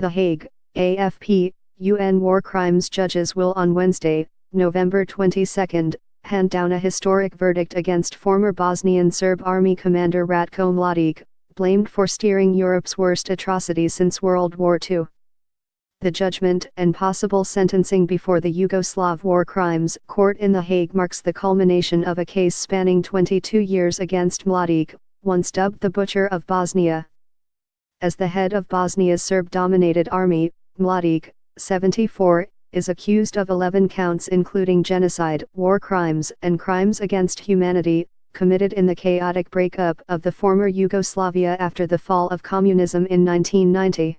The Hague, AFP, UN war crimes judges will on Wednesday, November 22, hand down a historic verdict against former Bosnian Serb army commander Ratko Mladic, blamed for steering Europe's worst atrocities since World War II. The judgment and possible sentencing before the Yugoslav War Crimes Court in The Hague marks the culmination of a case spanning 22 years against Mladic, once dubbed the Butcher of Bosnia. As the head of Bosnia's Serb-dominated army, Mladic, 74, is accused of 11 counts including genocide, war crimes and crimes against humanity, committed in the chaotic breakup of the former Yugoslavia after the fall of communism in 1990.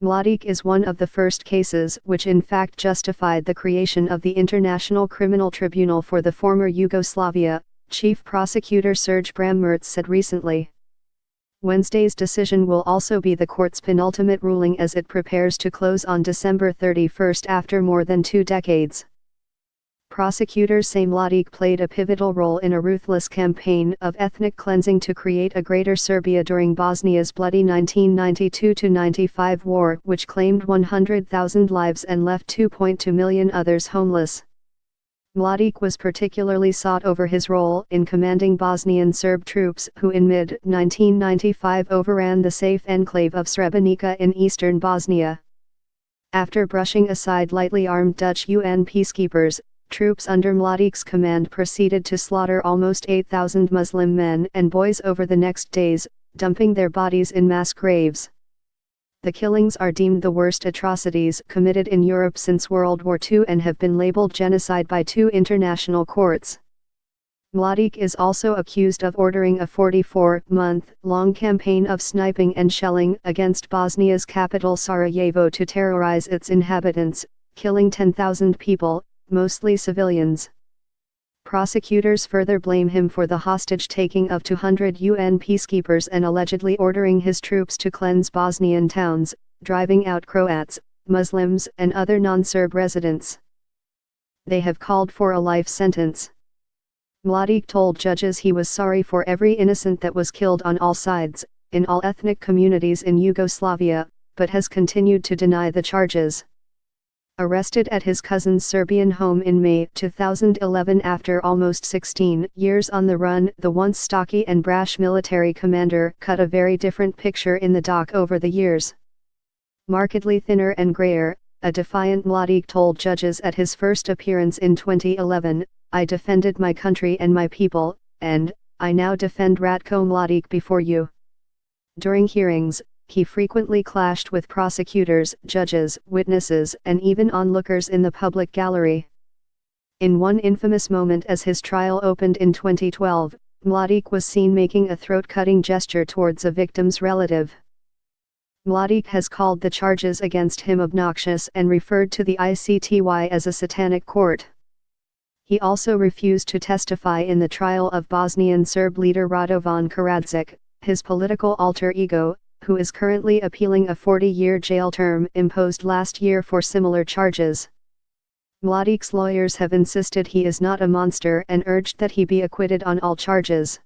Mladic is one of the first cases which in fact justified the creation of the International Criminal Tribunal for the former Yugoslavia, Chief Prosecutor Serge Brammertz said recently. Wednesday's decision will also be the court's penultimate ruling as it prepares to close on December 31 after more than 2 decades. Prosecutors say Mladic played a pivotal role in a ruthless campaign of ethnic cleansing to create a Greater Serbia during Bosnia's bloody 1992-95 war, which claimed 100,000 lives and left 2.2 million others homeless. Mladic was particularly sought over his role in commanding Bosnian Serb troops who in mid-1995 overran the safe enclave of Srebrenica in eastern Bosnia. After brushing aside lightly armed Dutch UN peacekeepers, troops under Mladic's command proceeded to slaughter almost 8,000 Muslim men and boys over the next days, dumping their bodies in mass graves. The killings are deemed the worst atrocities committed in Europe since World War II and have been labeled genocide by 2 international courts. Mladic is also accused of ordering a 44-month-long campaign of sniping and shelling against Bosnia's capital Sarajevo to terrorize its inhabitants, killing 10,000 people, mostly civilians. Prosecutors further blame him for the hostage-taking of 200 UN peacekeepers and allegedly ordering his troops to cleanse Bosnian towns, driving out Croats, Muslims and other non-Serb residents. They have called for a life sentence. Mladic told judges he was sorry for every innocent that was killed on all sides, in all ethnic communities in Yugoslavia, but has continued to deny the charges. Arrested at his cousin's Serbian home in May 2011 after almost 16 years on the run, the once stocky and brash military commander cut a very different picture in the dock over the years. Markedly thinner and grayer, a defiant Mladic told judges at his first appearance in 2011, "I defended my country and my people, and I now defend Ratko Mladic before you." During hearings, he frequently clashed with prosecutors, judges, witnesses, and even onlookers in the public gallery. In one infamous moment as his trial opened in 2012, Mladic was seen making a throat-cutting gesture towards a victim's relative. Mladic has called the charges against him obnoxious and referred to the ICTY as a satanic court. He also refused to testify in the trial of Bosnian Serb leader Radovan Karadzic, his political alter ego, who is currently appealing a 40-year jail term imposed last year for similar charges. Mladic's lawyers have insisted he is not a monster and urged that he be acquitted on all charges.